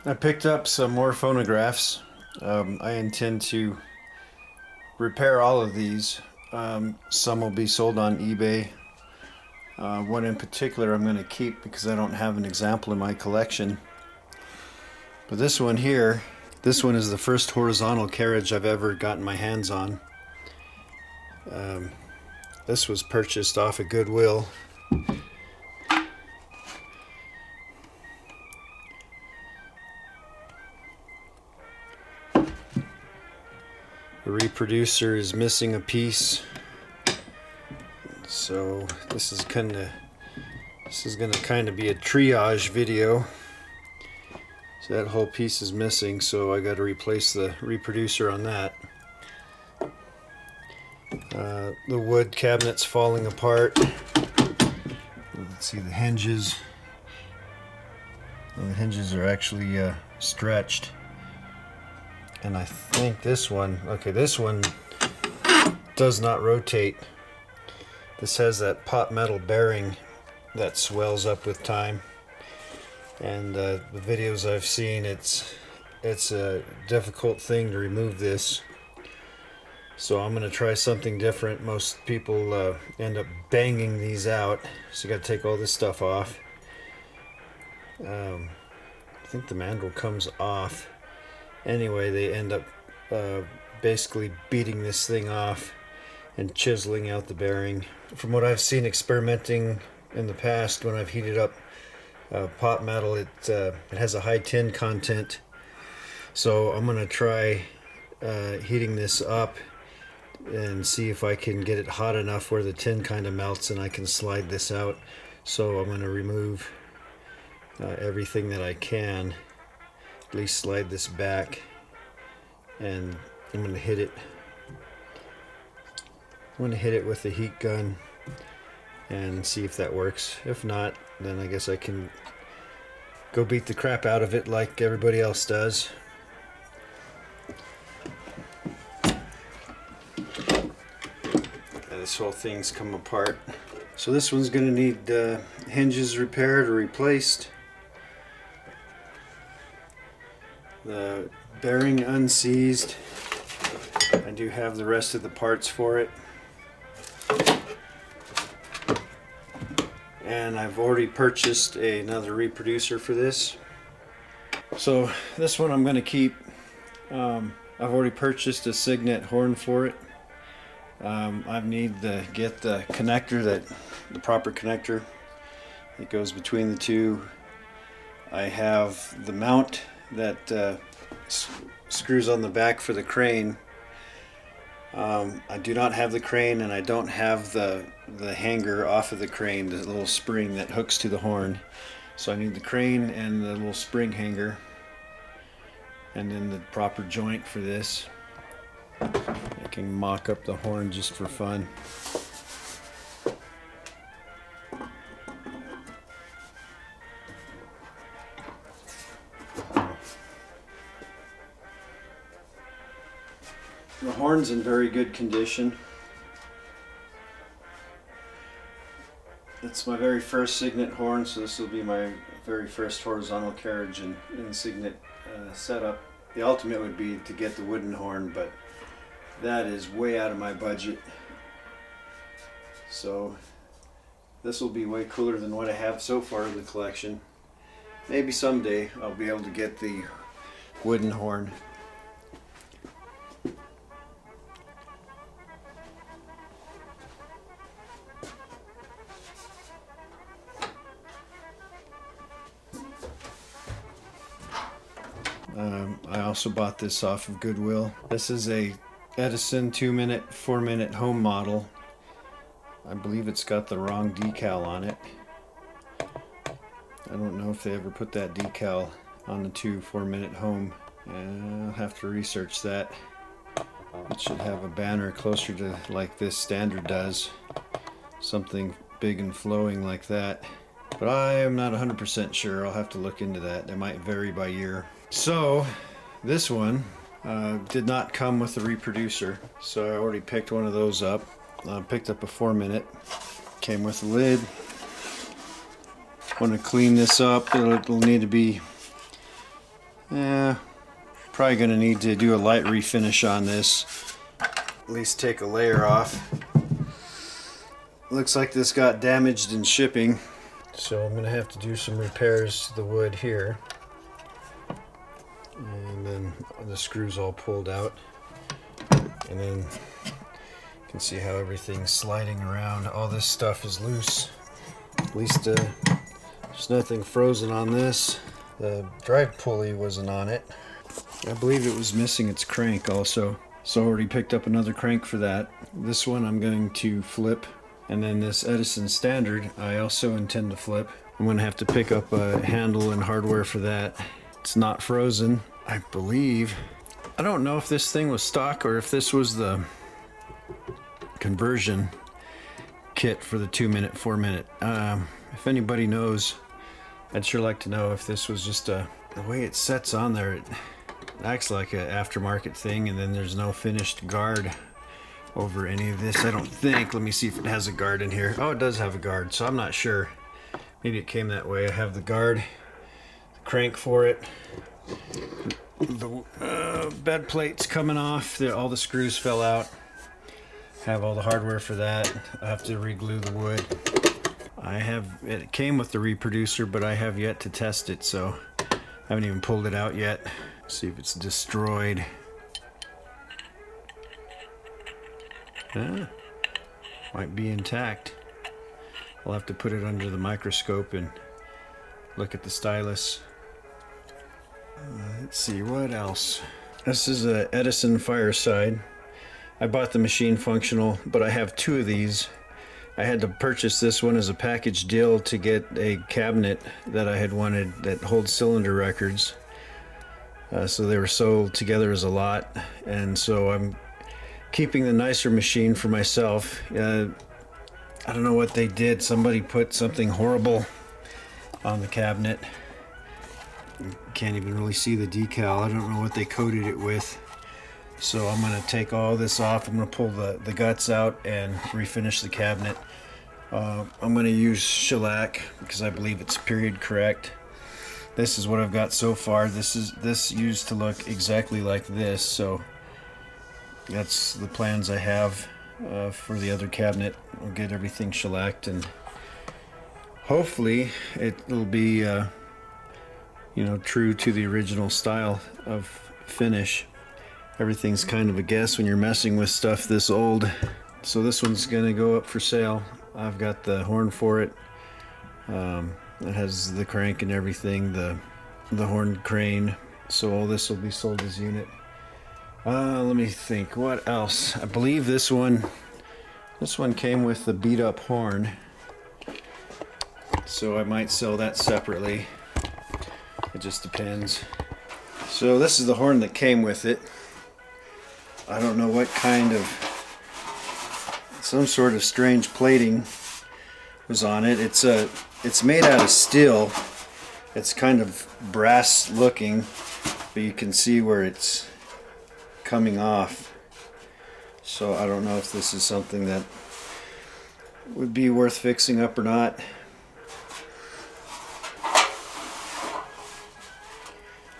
I picked up some more phonographs. I intend to repair all of these. Some will be sold on eBay. One in particular I'm going to keep because I don't have an example in my collection. But this one here, this one is the first horizontal carriage I've ever gotten my hands on. This was purchased off of Goodwill. The reproducer is missing a piece, so this is going to kind of be a triage video. So that whole piece is missing, so I got to replace the reproducer on that. The wood cabinet's falling apart. Let's see the hinges. The hinges are actually stretched. And I think this one, okay, this one does not rotate. This has that pot metal bearing that swells up with time. And the videos I've seen, it's a difficult thing to remove this. So I'm going to try something different. Most people end up banging these out. So you got to take all this stuff off. I think the mandrel comes off. Anyway, they end up basically beating this thing off and chiseling out the bearing. From what I've seen experimenting in the past, when I've heated up pot metal, it has a high tin content. So I'm going to try heating this up and see if I can get it hot enough where the tin kind of melts and I can slide this out. So I'm going to remove everything that I can. At least slide this back, and I'm going to hit it. I'm going to hit it with the heat gun and see if that works. If not, then I guess I can go beat the crap out of it like everybody else does. This whole thing's come apart. So this one's going to need hinges repaired or replaced. The bearing unseized. I do have the rest of the parts for it. And I've already purchased another reproducer for this. So this one I'm going to keep. I've already purchased a Signet horn for it. I need to get the connector, the proper connector that goes between the two. I have the mount that screws on the back for the crane. I do not have the crane, and I don't have the hanger off of the crane, the little spring that hooks to the horn. So I need the crane and the little spring hanger, and then the proper joint for this. I can mock up the horn just for fun. The horn's in very good condition. It's my very first Signet horn, so this will be my very first horizontal carriage in Signet setup. The ultimate would be to get the wooden horn, but that is way out of my budget. So this will be way cooler than what I have so far in the collection. Maybe someday I'll be able to get the wooden horn. I also bought this off of Goodwill. This is a Edison 2-minute, 4-minute home model. I believe it's got the wrong decal on it. I don't know if they ever put that decal on the 4-minute home. I'll have to research that. It should have a banner closer to like this standard does. Something big and flowing like that. But I am not 100% sure. I'll have to look into that. It might vary by year. So this one did not come with a reproducer, so I already picked one of those up. Picked up a 4-minute. Came with a lid. Want to clean this up. It'll need to be Yeah, probably gonna need to do a light refinish on this. At least take a layer off. Looks like this got damaged in shipping, so I'm gonna have to do some repairs to the wood here. And then the screws all pulled out. And then you can see how everything's sliding around. All this stuff is loose. At least there's nothing frozen on this. The drive pulley wasn't on it. I believe it was missing its crank also. So I already picked up another crank for that. This one I'm going to flip. And then this Edison Standard I also intend to flip. I'm going to have to pick up a handle and hardware for that. It's not frozen, I believe. I don't know if this thing was stock or if this was the conversion kit for the 2-minute, 4-minute. If anybody knows, I'd sure like to know if this was just the way it sets on there. It acts like an aftermarket thing, and then there's no finished guard over any of this, I don't think. Let me see if it has a guard in here. Oh, it does have a guard, so I'm not sure. Maybe it came that way. I have the guard, the crank for it. The bed plate's coming off. All the screws fell out. Have all the hardware for that. I have to re-glue the wood. It came with the reproducer, but I have yet to test it, so I haven't even pulled it out yet. See if it's destroyed. Might be intact. I'll have to put it under the microscope and look at the stylus. Let's see, what else? This is a Edison Fireside. I bought the machine functional, but I have 2 of these. I had to purchase this one as a package deal to get a cabinet that I had wanted that holds cylinder records. So they were sold together as a lot, and so I'm keeping the nicer machine for myself. I don't know what they did. Somebody put something horrible on the cabinet. You can't even really see the decal. I don't know what they coated it with. So I'm going to take all this off. I'm going to pull the guts out and refinish the cabinet. I'm going to use shellac because I believe it's period correct. This is what I've got so far. This used to look exactly like this, so that's the plans I have for the other cabinet. We'll get everything shellacked, and hopefully it'll be true to the original style of finish. Everything's kind of a guess when you're messing with stuff this old. So this one's gonna go up for sale. I've got the horn for it. It has the crank and everything, the horn crane. So all this will be sold as unit. Let me think, what else? I believe this one came with the beat up horn. So I might sell that separately. It just depends. So this is the horn that came with it. I don't know what kind of, some sort of strange plating was on it. It's made out of steel. It's kind of brass looking, but you can see where it's coming off. So I don't know if this is something that would be worth fixing up or not.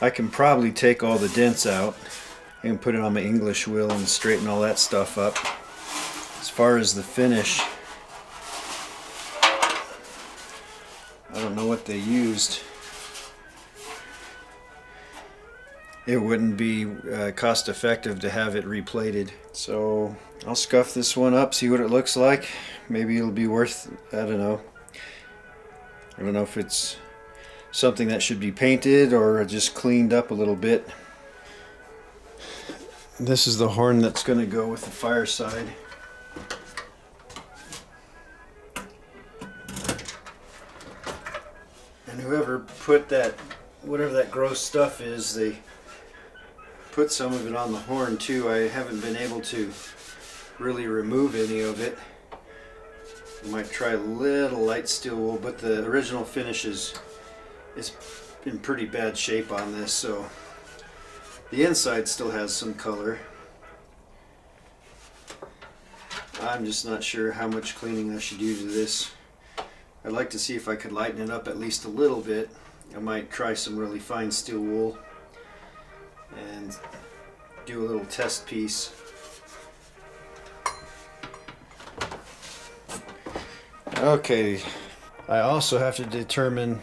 I can probably take all the dents out and put it on my English wheel and straighten all that stuff up. As far as the finish, I don't know what they used. It wouldn't be cost effective to have it replated. So I'll scuff this one up, see what it looks like. Maybe it'll be worth, I don't know. I don't know if it's something that should be painted or just cleaned up a little bit. This is the horn that's going to go with the Fireside. And whoever put that, whatever that gross stuff is, they put some of it on the horn too. I haven't been able to really remove any of it. I might try a little light steel wool, but the original finish is in pretty bad shape on this, so the inside still has some color. I'm just not sure how much cleaning I should do to this. I'd like to see if I could lighten it up at least a little bit. I might try some really fine steel wool and do a little test piece. Okay, I also have to determine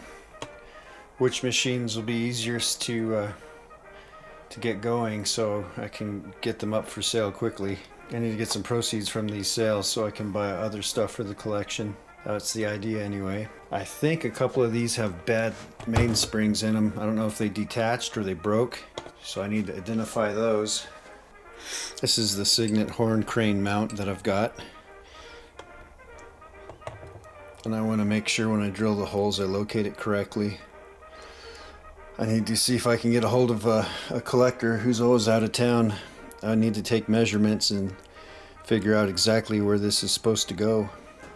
which machines will be easiest to get going so I can get them up for sale quickly. I need to get some proceeds from these sales so I can buy other stuff for the collection. That's the idea anyway. I think a couple of these have bad mainsprings in them. I don't know if they detached or they broke, so I need to identify those. This is the Signet horn crane mount that I've got. And I want to make sure when I drill the holes I locate it correctly. I need to see if I can get a hold of a collector who's always out of town. I need to take measurements and figure out exactly where this is supposed to go.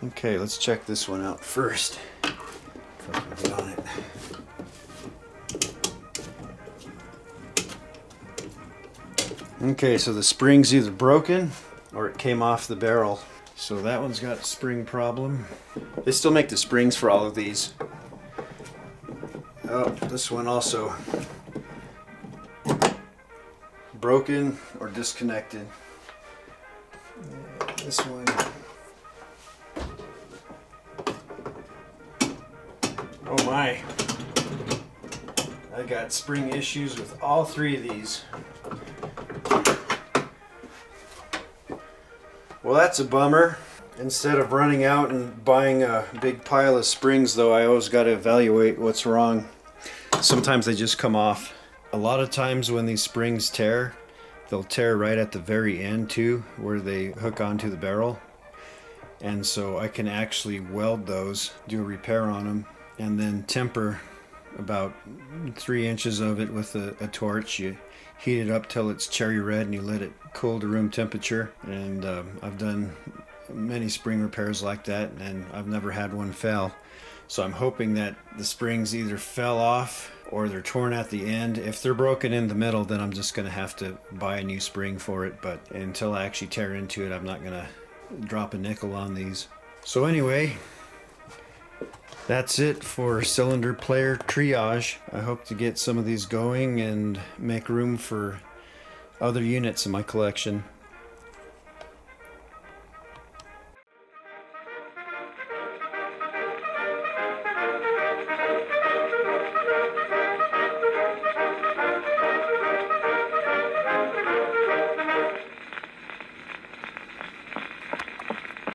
Okay, let's check this one out first. If I can get on it. Okay, so the spring's either broken or it came off the barrel. So that one's got a spring problem. They still make the springs for all of these. Oh, this one also broken or disconnected. This one. Oh my. I got spring issues with all three of these. Well, that's a bummer. Instead of running out and buying a big pile of springs, though, I always got to evaluate what's wrong. Sometimes they just come off. A lot of times when these springs tear, they'll tear right at the very end too, where they hook onto the barrel. And so I can actually weld those, do a repair on them, and then temper about 3 inches of it with a torch. You heat it up till it's cherry red and you let it cool to room temperature. And I've done many spring repairs like that, and I've never had one fail. So I'm hoping that the springs either fell off or they're torn at the end. If they're broken in the middle, then I'm just going to have to buy a new spring for it. But until I actually tear into it, I'm not going to drop a nickel on these. So anyway, that's it for cylinder player triage. I hope to get some of these going and make room for other units in my collection.